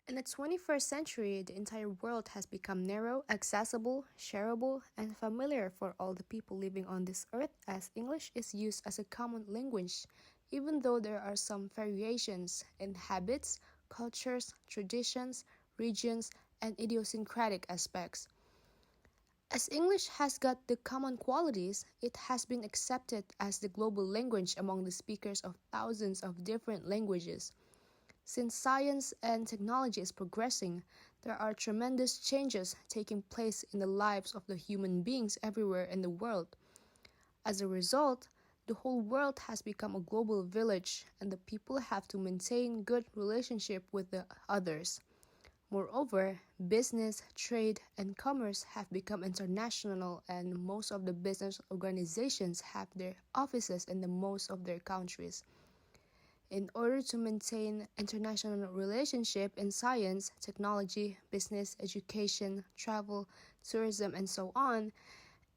In the 21st century, the entire world has become narrow, accessible, shareable, and familiar for all the people living on this earth as English is used as a common language, even though there are some variations in habits, cultures, traditions, regions, and idiosyncratic aspects. As English has got the common qualities, it has been accepted as the global language among the speakers of thousands of different languages. Since science and technology is progressing, there are tremendous changes taking place in the lives of the human beings everywhere in the world. As a result, the whole world has become a global village and the people have to maintain good relationship with the others. Moreover, business, trade, and commerce have become international and most of the business organizations have their offices in the most of their countries. In order to maintain international relationship in science, technology, business, education, travel, tourism, and so on,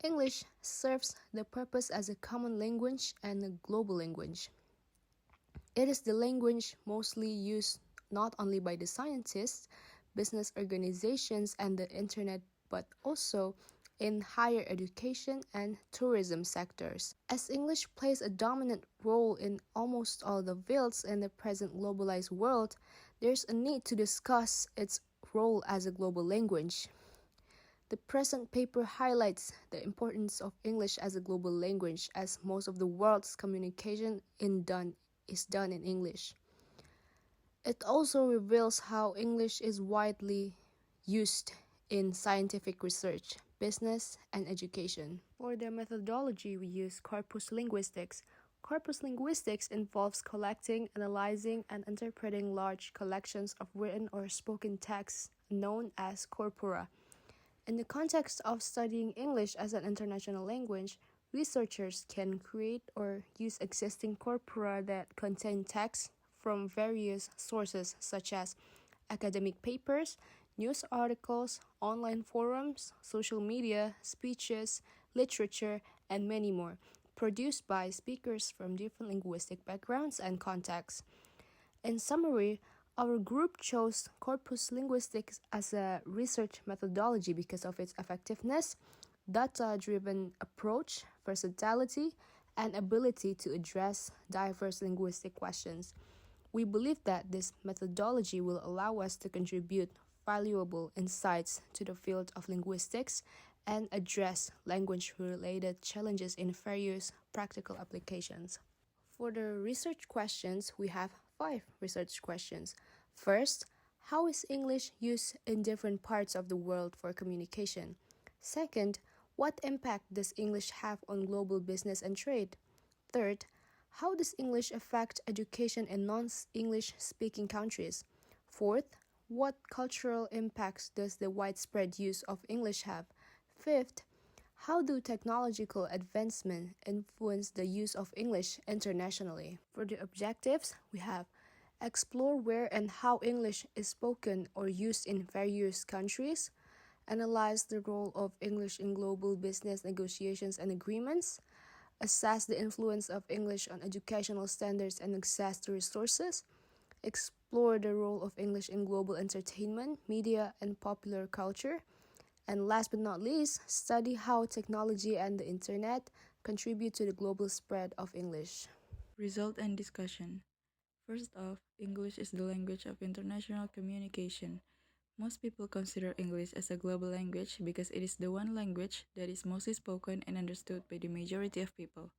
English serves the purpose as a common language and a global language. It is the language mostly used not only by the scientists, business organizations, and the internet, but also in higher education and tourism sectors. As English plays a dominant role in almost all the fields in the present globalized world, there's a need to discuss its role as a global language. The present paper highlights the importance of English as a global language as most of the world's communication is done in English. It also reveals how English is widely used in scientific research, business, and education. For the methodology, we use corpus linguistics. Corpus linguistics involves collecting, analyzing, and interpreting large collections of written or spoken texts known as corpora. In the context of studying English as an international language, researchers can create or use existing corpora that contain texts from various sources such as academic papers, news articles, online forums, social media, speeches, literature, and many more, produced by speakers from different linguistic backgrounds and contexts. In summary, our group chose corpus linguistics as a research methodology because of its effectiveness, data-driven approach, versatility, and ability to address diverse linguistic questions. We believe that this methodology will allow us to contribute valuable insights to the field of linguistics and address language-related challenges in various practical applications. For the research questions, we have 5 research questions. First, how is English used in different parts of the world for communication? Second, what impact does English have on global business and trade? Third, how does English affect education in non-English speaking countries? Fourth, what cultural impacts does the widespread use of English have? Fifth, how do technological advancement influence the use of English internationally? For the objectives, we have explore where and how English is spoken or used in various countries, analyze the role of English in global business negotiations and agreements, assess the influence of English on educational standards and access to resources, explore the role of English in global entertainment, media, and popular culture, and last but not least, study how technology and the internet contribute to the global spread of English. Result and discussion. First off, English is the language of international communication. Most people consider English as a global language because it is the one language that is mostly spoken and understood by the majority of people.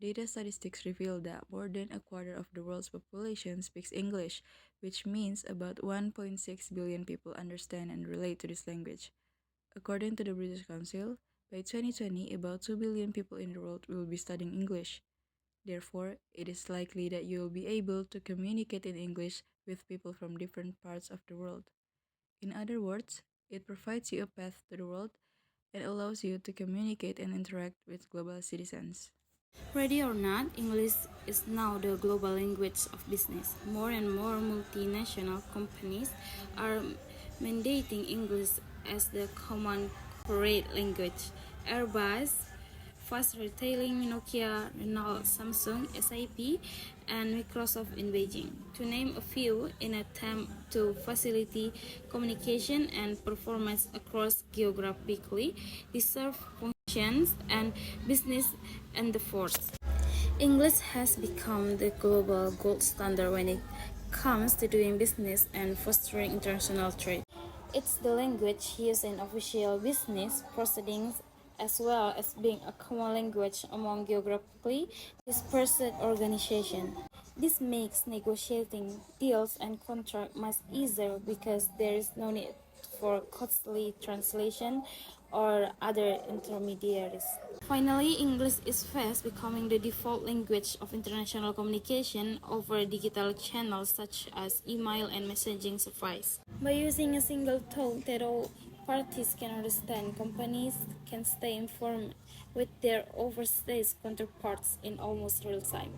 Data statistics reveal that more than a quarter of the world's population speaks English, which means about 1.6 billion people understand and relate to this language. According to the British Council, by 2020, about 2 billion people in the world will be studying English. Therefore, it is likely that you will be able to communicate in English with people from different parts of the world. In other words, it provides you a path to the world and allows you to communicate and interact with global citizens. Ready or not, English is now the global language of business. More and more multinational companies are mandating English as the common corporate language. Airbus, fast retailing, Nokia, Renault, Samsung, SAP, and Microsoft in Beijing, to name a few, in an attempt to facilitate communication and performance across geographically dispersed functions and business endeavors. English has become the global gold standard when it comes to doing business and fostering international trade. It's the language used in official business proceedings as well as being a common language among geographically dispersed organizations. This makes negotiating deals and contracts much easier because there is no need for costly translation or other intermediaries. Finally, English is fast becoming the default language of international communication over digital channels such as email and messaging service. By using a single tone that all parties can understand, companies can stay informed with their overseas counterparts in almost real time.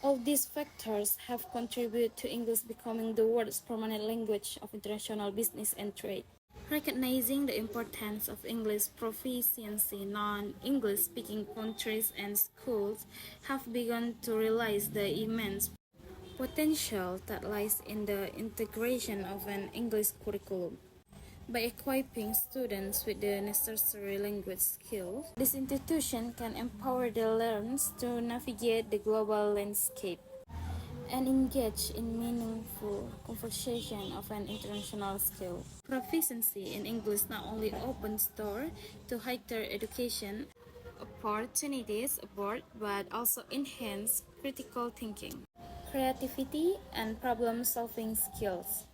All these factors have contributed to English becoming the world's permanent language of international business and trade. Recognizing the importance of English proficiency, non-English speaking countries and schools have begun to realize the immense potential that lies in the integration of an English curriculum. By equipping students with the necessary language skills, this institution can empower the learners to navigate the global landscape and engage in meaningful conversation of an international scale. Proficiency in English not only opens doors to higher education opportunities abroad, but also enhance critical thinking, creativity, and problem-solving skills.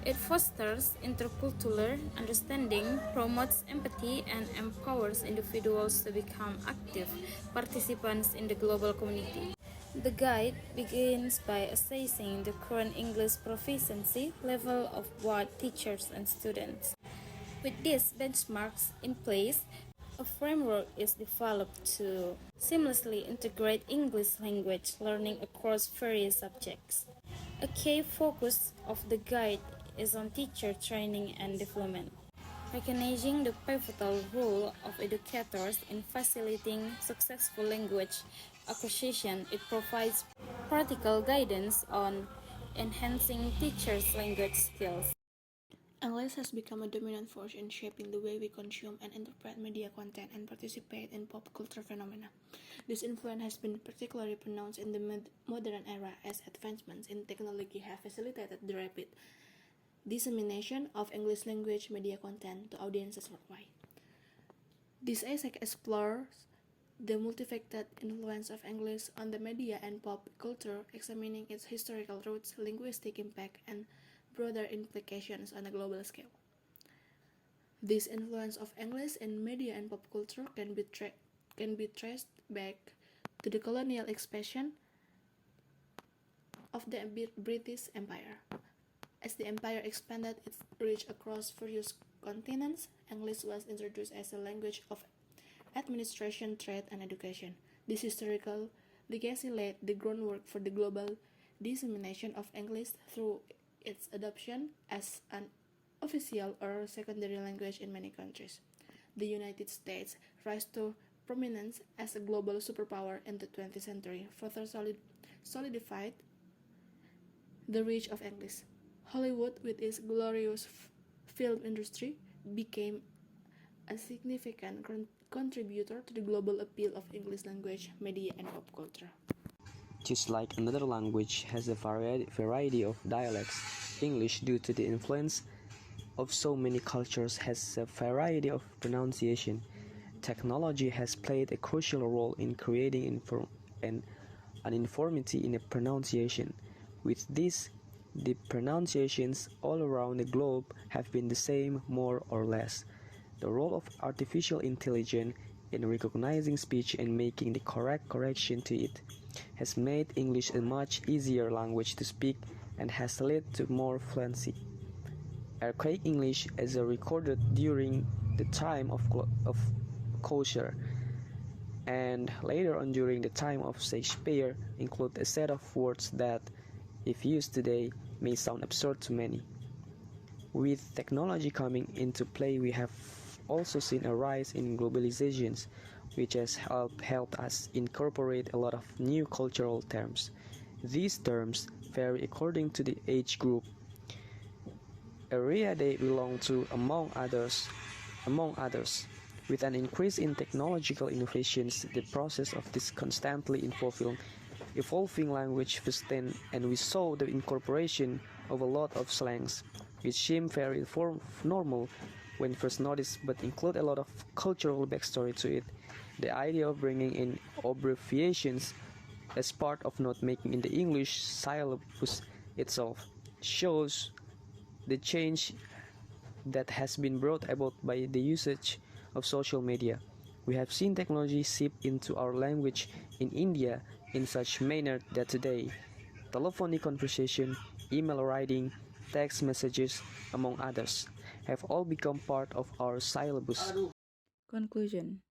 It fosters intercultural understanding, promotes empathy, and empowers individuals to become active participants in the global community. The guide begins by assessing the current English proficiency level of both teachers and students. With these benchmarks in place, a framework is developed to seamlessly integrate English language learning across various subjects. A key focus of the guide is on teacher training and development. Recognizing the pivotal role of educators in facilitating successful language acquisition, it provides practical guidance on enhancing teachers' language skills. English has become a dominant force in shaping the way we consume and interpret media content and participate in pop culture phenomena. This influence has been particularly pronounced in the modern era as advancements in technology have facilitated the rapid dissemination of English language media content to audiences worldwide. This essay explores the multifaceted influence of English on the media and pop culture, examining its historical roots, linguistic impact, and broader implications on a global scale. This influence of English in media and pop culture can be traced back to the colonial expansion of the British Empire. As the empire expanded its reach across various continents, English was introduced as a language of administration, trade, and education. This historical legacy laid the groundwork for the global dissemination of English through its adoption as an official or secondary language in many countries. The United States' rise to prominence as a global superpower in the 20th century further solidified the reach of English. Hollywood, with its glorious film industry, became a significant contributor to the global appeal of English language, media, and pop culture. Just like another language has a variety of dialects, English, due to the influence of so many cultures, has a variety of pronunciation. Technology has played a crucial role in creating an uniformity in a pronunciation. With this, the pronunciations all around the globe have been the same, more or less. The role of artificial intelligence in recognizing speech and making the correct correction to it has made English a much easier language to speak and has led to more fluency. Archaic English, as recorded during the time of Chaucer and later on during the time of Shakespeare, include a set of words that, if used today, may sound absurd to many. With technology coming into play, we have also seen a rise in globalizations, which has helped us incorporate a lot of new cultural terms. These terms vary according to the age group, area they belong to, among others. With an increase in technological innovations, the process of this constantly evolving language sustained, and we saw the incorporation of a lot of slangs, which seem very normal when first noticed, but include a lot of cultural backstory to it. The idea of bringing in abbreviations as part of note making in the English syllabus itself shows the change that has been brought about by the usage of social media. We have seen technology seep into our language in India in such manner that today, telephonic conversation, email writing, text messages, among others, have all become part of our syllabus. Conclusion.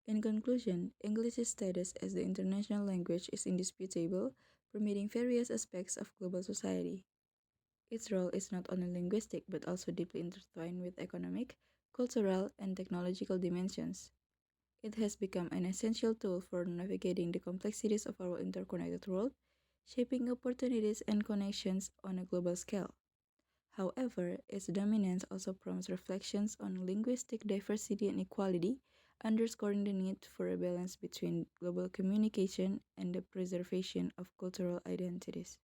In conclusion, English's status as the international language is indisputable, permeating various aspects of global society. Its role is not only linguistic but also deeply intertwined with economic, cultural, and technological dimensions. It has become an essential tool for navigating the complexities of our interconnected world, shaping opportunities and connections on a global scale. However, its dominance also prompts reflections on linguistic diversity and equality, underscoring the need for a balance between global communication and the preservation of cultural identities.